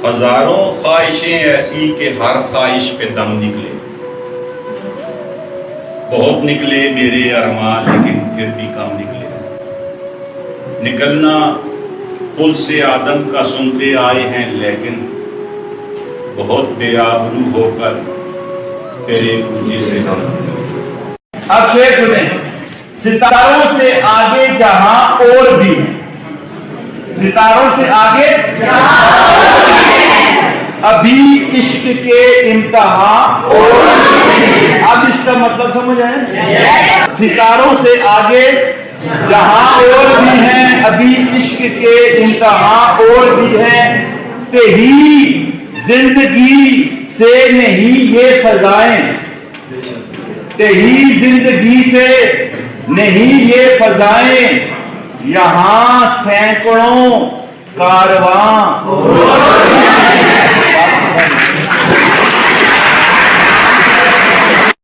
हजारों ख्वाहिशें ऐसी कि हर ख्वाहिश पे दम निकले। बहुत निकले मेरे अरमान लेकिन फिर भी कम निकले। निकलना खुद से आदम का सुनते आए हैं लेकिन बहुत बेआबरू होकर तेरे पूजे से हम। अब शेर सुने। सितारों से आगे जहां और भी है, सितारों से आगे अभी इश्क के इम्तिहान और अब इसका मतलब समझ आए? सितारों से आगे जहां और भी हैं, अभी इश्क के इम्तिहान और भी हैं। तेरी जिंदगी से नहीं ये फजाएं, तेरी जिंदगी से नहीं ये फजाएं। यहां सैकड़ों कारवां